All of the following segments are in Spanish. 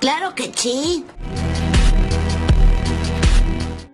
Claro que sí.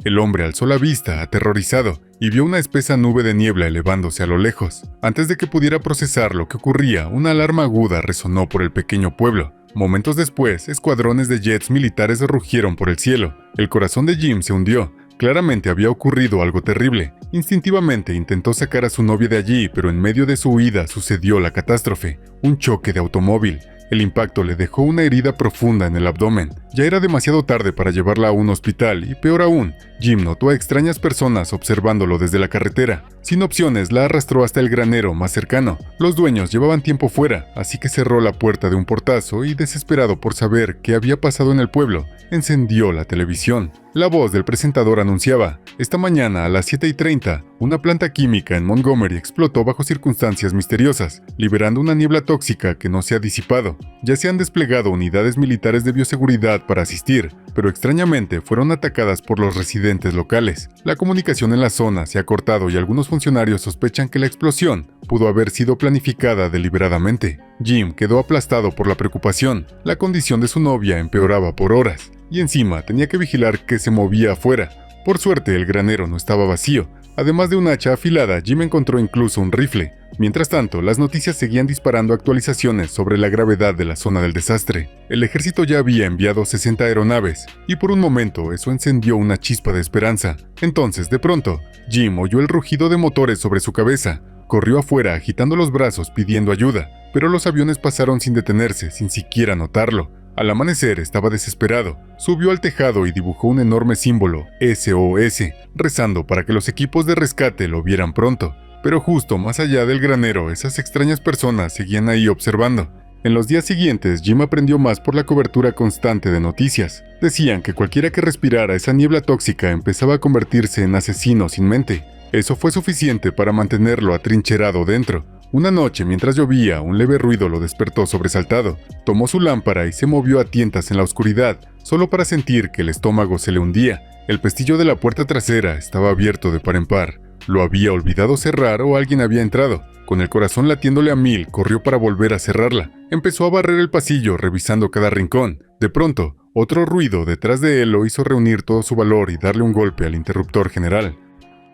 El hombre alzó la vista, aterrorizado, y vio una espesa nube de niebla elevándose a lo lejos. Antes de que pudiera procesar lo que ocurría, una alarma aguda resonó por el pequeño pueblo. Momentos después, escuadrones de jets militares rugieron por el cielo. El corazón de Jim se hundió. Claramente había ocurrido algo terrible. Instintivamente intentó sacar a su novia de allí, pero en medio de su huida sucedió la catástrofe. Un choque de automóvil. El impacto le dejó una herida profunda en el abdomen. Ya era demasiado tarde para llevarla a un hospital y, peor aún, Jim notó a extrañas personas observándolo desde la carretera. Sin opciones, la arrastró hasta el granero más cercano. Los dueños llevaban tiempo fuera, así que cerró la puerta de un portazo y, desesperado por saber qué había pasado en el pueblo, encendió la televisión. La voz del presentador anunciaba: esta mañana a las 7:30, una planta química en Montgomery explotó bajo circunstancias misteriosas, liberando una niebla tóxica que no se ha disipado. Ya se han desplegado unidades militares de bioseguridad para asistir, pero extrañamente fueron atacadas por los residentes locales. La comunicación en la zona se ha cortado y algunos funcionarios sospechan que la explosión pudo haber sido planificada deliberadamente. Jim quedó aplastado por la preocupación. La condición de su novia empeoraba por horas, y encima tenía que vigilar qué se movía afuera. Por suerte, el granero no estaba vacío. Además de un hacha afilada, Jim encontró incluso un rifle. Mientras tanto, las noticias seguían disparando actualizaciones sobre la gravedad de la zona del desastre. El ejército ya había enviado 60 aeronaves, y por un momento eso encendió una chispa de esperanza. Entonces, de pronto, Jim oyó el rugido de motores sobre su cabeza. Corrió afuera agitando los brazos pidiendo ayuda, pero los aviones pasaron sin detenerse, sin siquiera notarlo. Al amanecer estaba desesperado. Subió al tejado y dibujó un enorme símbolo, SOS, rezando para que los equipos de rescate lo vieran pronto. Pero justo más allá del granero, esas extrañas personas seguían ahí observando. En los días siguientes, Jim aprendió más por la cobertura constante de noticias. Decían que cualquiera que respirara esa niebla tóxica empezaba a convertirse en asesino sin mente. Eso fue suficiente para mantenerlo atrincherado dentro. Una noche, mientras llovía, un leve ruido lo despertó sobresaltado. Tomó su lámpara y se movió a tientas en la oscuridad, solo para sentir que el estómago se le hundía. El pestillo de la puerta trasera estaba abierto de par en par. ¿Lo había olvidado cerrar o alguien había entrado? Con el corazón latiéndole a mil, corrió para volver a cerrarla. Empezó a barrer el pasillo, revisando cada rincón. De pronto, otro ruido detrás de él lo hizo reunir todo su valor y darle un golpe al interruptor general.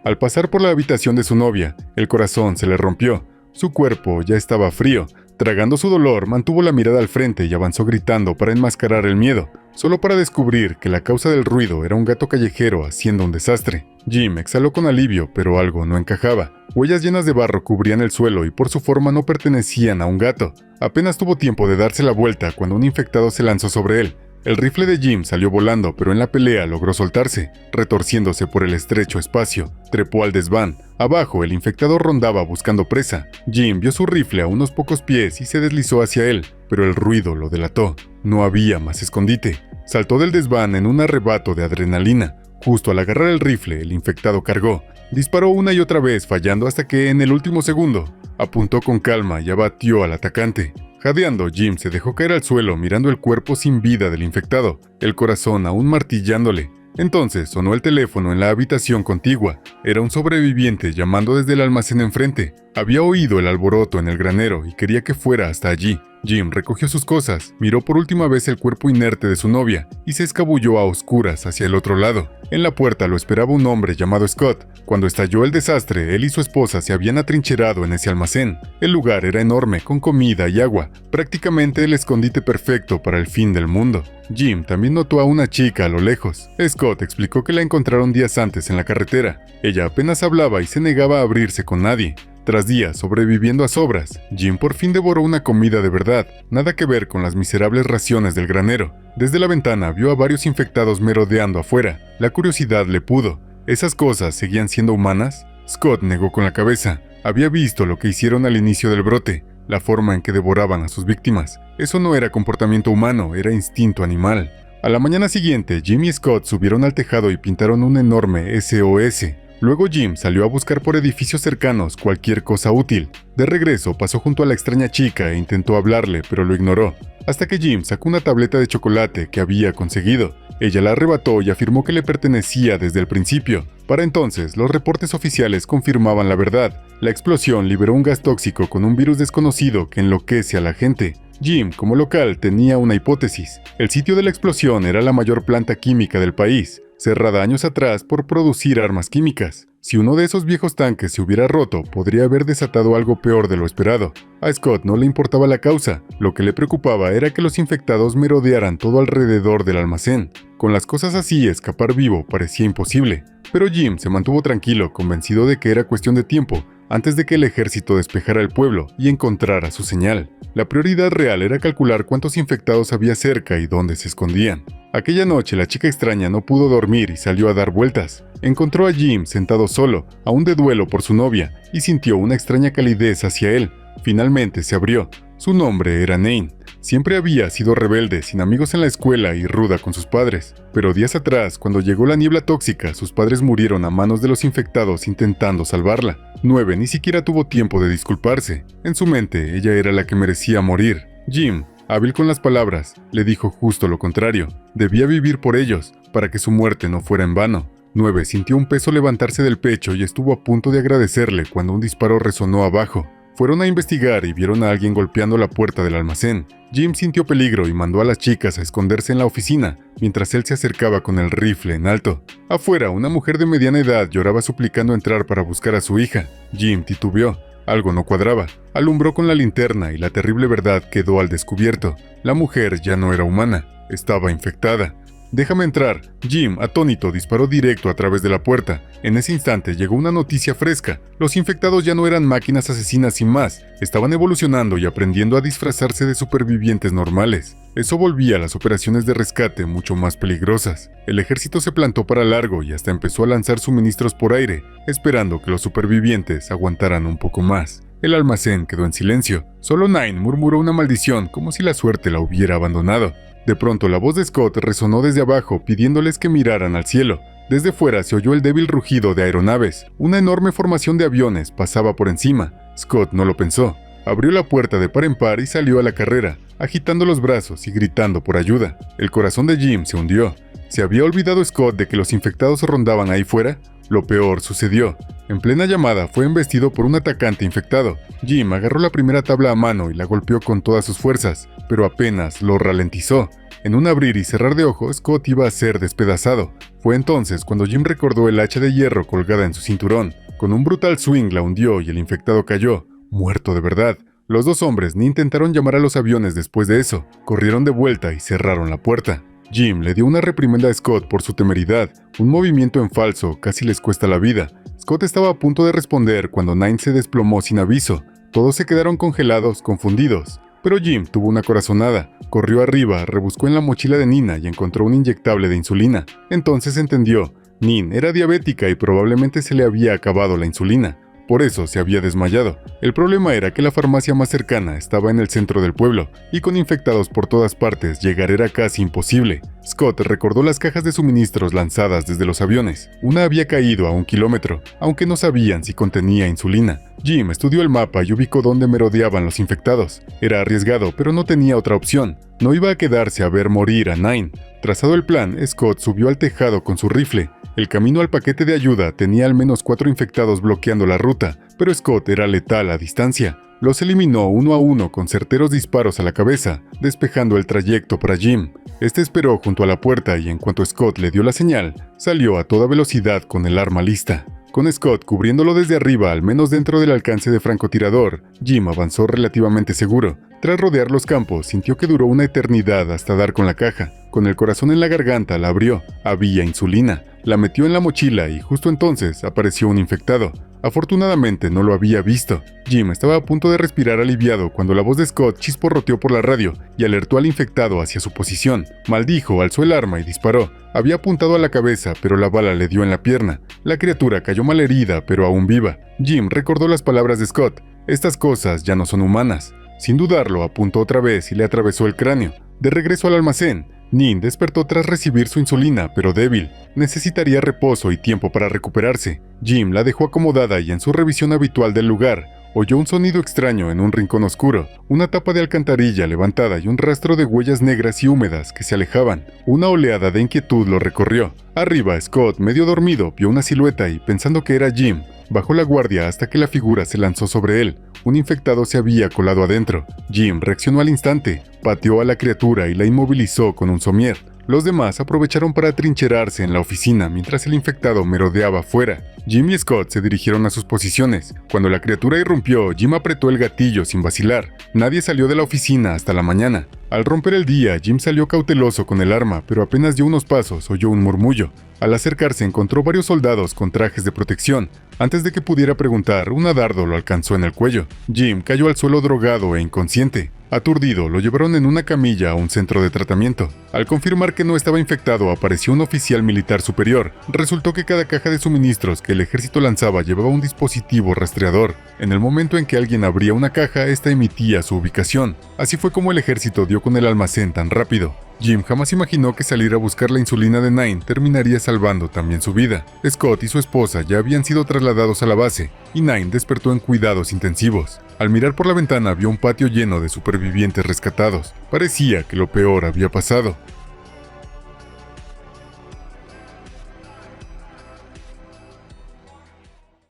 Al pasar por la habitación de su novia, el corazón se le rompió. Su cuerpo ya estaba frío. Tragando su dolor, mantuvo la mirada al frente y avanzó gritando para enmascarar el miedo, solo para descubrir que la causa del ruido era un gato callejero haciendo un desastre. Jim exhaló con alivio, pero algo no encajaba. Huellas llenas de barro cubrían el suelo y por su forma no pertenecían a un gato. Apenas tuvo tiempo de darse la vuelta cuando un infectado se lanzó sobre él. El rifle de Jim salió volando, pero en la pelea logró soltarse, retorciéndose por el estrecho espacio. Trepó al desván. Abajo, el infectado rondaba buscando presa. Jim vio su rifle a unos pocos pies y se deslizó hacia él, pero el ruido lo delató. No había más escondite. Saltó del desván en un arrebato de adrenalina. Justo al agarrar el rifle, el infectado cargó. Disparó una y otra vez, fallando hasta que, en el último segundo, apuntó con calma y abatió al atacante. Jadeando, Jim se dejó caer al suelo mirando el cuerpo sin vida del infectado, el corazón aún martillándole. Entonces sonó el teléfono en la habitación contigua. Era un sobreviviente llamando desde el almacén enfrente. Había oído el alboroto en el granero y quería que fuera hasta allí. Jim recogió sus cosas, miró por última vez el cuerpo inerte de su novia y se escabulló a oscuras hacia el otro lado. En la puerta lo esperaba un hombre llamado Scott. Cuando estalló el desastre, él y su esposa se habían atrincherado en ese almacén. El lugar era enorme, con comida y agua, prácticamente el escondite perfecto para el fin del mundo. Jim también notó a una chica a lo lejos. Scott explicó que la encontraron días antes en la carretera. Ella apenas hablaba y se negaba a abrirse con nadie. Tras días sobreviviendo a sobras, Jim por fin devoró una comida de verdad, nada que ver con las miserables raciones del granero. Desde la ventana vio a varios infectados merodeando afuera. La curiosidad le pudo. ¿Esas cosas seguían siendo humanas? Scott negó con la cabeza. Había visto lo que hicieron al inicio del brote, la forma en que devoraban a sus víctimas. Eso no era comportamiento humano, era instinto animal. A la mañana siguiente, Jim y Scott subieron al tejado y pintaron un enorme SOS. Luego Jim salió a buscar por edificios cercanos cualquier cosa útil. De regreso pasó junto a la extraña chica e intentó hablarle, pero lo ignoró. hasta que Jim sacó una tableta de chocolate que había conseguido. Ella la arrebató y afirmó que le pertenecía desde el principio. Para entonces, los reportes oficiales confirmaban la verdad. La explosión liberó un gas tóxico con un virus desconocido que enloquece a la gente. Jim, como local, tenía una hipótesis. El sitio de la explosión era la mayor planta química del país, cerrada años atrás por producir armas químicas. Si uno de esos viejos tanques se hubiera roto, podría haber desatado algo peor de lo esperado. A Scott no le importaba la causa, lo que le preocupaba era que los infectados merodearan todo alrededor del almacén. Con las cosas así, escapar vivo parecía imposible. Pero Jim se mantuvo tranquilo, convencido de que era cuestión de tiempo, antes de que el ejército despejara el pueblo y encontrara su señal. La prioridad real era calcular cuántos infectados había cerca y dónde se escondían. Aquella noche la chica extraña no pudo dormir y salió a dar vueltas. Encontró a Jim sentado solo, aún de duelo por su novia, y sintió una extraña calidez hacia él. Finalmente se abrió. Su nombre era Nain. Siempre había sido rebelde, sin amigos en la escuela y ruda con sus padres. Pero días atrás, cuando llegó la niebla tóxica, sus padres murieron a manos de los infectados intentando salvarla. 9 ni siquiera tuvo tiempo de disculparse. En su mente, ella era la que merecía morir. Jim, hábil con las palabras, le dijo justo lo contrario. Debía vivir por ellos, para que su muerte no fuera en vano. 9 sintió un peso levantarse del pecho y estuvo a punto de agradecerle cuando un disparo resonó abajo. Fueron a investigar y vieron a alguien golpeando la puerta del almacén. Jim sintió peligro y mandó a las chicas a esconderse en la oficina, mientras él se acercaba con el rifle en alto. Afuera, una mujer de mediana edad lloraba suplicando entrar para buscar a su hija. Jim titubeó. Algo no cuadraba. Alumbró con la linterna y la terrible verdad quedó al descubierto. La mujer ya no era humana, estaba infectada. «Déjame entrar». Jim, atónito, disparó directo a través de la puerta. En ese instante llegó una noticia fresca. Los infectados ya no eran máquinas asesinas sin más. Estaban evolucionando y aprendiendo a disfrazarse de supervivientes normales. Eso volvía a las operaciones de rescate mucho más peligrosas. El ejército se plantó para largo y hasta empezó a lanzar suministros por aire, esperando que los supervivientes aguantaran un poco más. El almacén quedó en silencio. Solo Nine murmuró una maldición como si la suerte la hubiera abandonado. De pronto la voz de Scott resonó desde abajo pidiéndoles que miraran al cielo. Desde fuera se oyó el débil rugido de aeronaves. Una enorme formación de aviones pasaba por encima. Scott no lo pensó. Abrió la puerta de par en par y salió a la carrera, agitando los brazos y gritando por ayuda. El corazón de Jim se hundió. ¿Se había olvidado Scott de que los infectados rondaban ahí fuera? Lo peor sucedió. En plena llamada fue embestido por un atacante infectado. Jim agarró la primera tabla a mano y la golpeó con todas sus fuerzas, pero apenas lo ralentizó. En un abrir y cerrar de ojos, Scott iba a ser despedazado. Fue entonces cuando Jim recordó el hacha de hierro colgada en su cinturón. Con un brutal swing la hundió y el infectado cayó, muerto de verdad. Los dos hombres ni intentaron llamar a los aviones después de eso. Corrieron de vuelta y cerraron la puerta. Jim le dio una reprimenda a Scott por su temeridad. Un movimiento en falso casi les cuesta la vida. Scott estaba a punto de responder cuando Nine se desplomó sin aviso. Todos se quedaron congelados, confundidos. Pero Jim tuvo una corazonada. Corrió arriba, rebuscó en la mochila de Nina y encontró un inyectable de insulina. Entonces entendió. Nin era diabética y probablemente se le había acabado la insulina. Por eso se había desmayado. El problema era que la farmacia más cercana estaba en el centro del pueblo, y con infectados por todas partes llegar era casi imposible. Scott recordó las cajas de suministros lanzadas desde los aviones. Una había caído a 1 kilómetro, aunque no sabían si contenía insulina. Jim estudió el mapa y ubicó dónde merodeaban los infectados. Era arriesgado, pero no tenía otra opción. No iba a quedarse a ver morir a Nine. Trazado el plan, Scott subió al tejado con su rifle. El camino al paquete de ayuda tenía al menos 4 infectados bloqueando la ruta, pero Scott era letal a distancia. Los eliminó uno a uno con certeros disparos a la cabeza, despejando el trayecto para Jim. Este esperó junto a la puerta y en cuanto Scott le dio la señal, salió a toda velocidad con el arma lista. Con Scott cubriéndolo desde arriba, al menos dentro del alcance de francotirador, Jim avanzó relativamente seguro. Tras rodear los campos, sintió que duró una eternidad hasta dar con la caja. Con el corazón en la garganta, la abrió. Había insulina. La metió en la mochila y justo entonces apareció un infectado. Afortunadamente no lo había visto. Jim estaba a punto de respirar aliviado cuando la voz de Scott chisporroteó por la radio y alertó al infectado hacia su posición. Maldijo, alzó el arma y disparó. Había apuntado a la cabeza, pero la bala le dio en la pierna. La criatura cayó malherida, pero aún viva. Jim recordó las palabras de Scott. Estas cosas ya no son humanas. Sin dudarlo, apuntó otra vez y le atravesó el cráneo. De regreso al almacén, Nin despertó tras recibir su insulina, pero débil. Necesitaría reposo y tiempo para recuperarse. Jim la dejó acomodada y en su revisión habitual del lugar, oyó un sonido extraño en un rincón oscuro, una tapa de alcantarilla levantada y un rastro de huellas negras y húmedas que se alejaban. Una oleada de inquietud lo recorrió. Arriba, Scott, medio dormido, vio una silueta y, pensando que era Jim, bajó la guardia hasta que la figura se lanzó sobre él. Un infectado se había colado adentro. Jim reaccionó al instante, pateó a la criatura y la inmovilizó con un somier. Los demás aprovecharon para atrincherarse en la oficina mientras el infectado merodeaba afuera. Jim y Scott se dirigieron a sus posiciones. Cuando la criatura irrumpió, Jim apretó el gatillo sin vacilar. Nadie salió de la oficina hasta la mañana. Al romper el día, Jim salió cauteloso con el arma, pero apenas dio unos pasos oyó un murmullo. Al acercarse encontró varios soldados con trajes de protección. Antes de que pudiera preguntar, un dardo lo alcanzó en el cuello. Jim cayó al suelo drogado e inconsciente. Aturdido, lo llevaron en una camilla a un centro de tratamiento. Al confirmar que no estaba infectado, apareció un oficial militar superior. Resultó que cada caja de suministros que el ejército lanzaba llevaba un dispositivo rastreador. En el momento en que alguien abría una caja, esta emitía su ubicación. Así fue como el ejército dio con el almacén tan rápido. Jim jamás imaginó que salir a buscar la insulina de Nine terminaría salvando también su vida. Scott y su esposa ya habían sido trasladados a la base, y Nine despertó en cuidados intensivos. Al mirar por la ventana vio un patio lleno de supervivientes rescatados. Parecía que lo peor había pasado.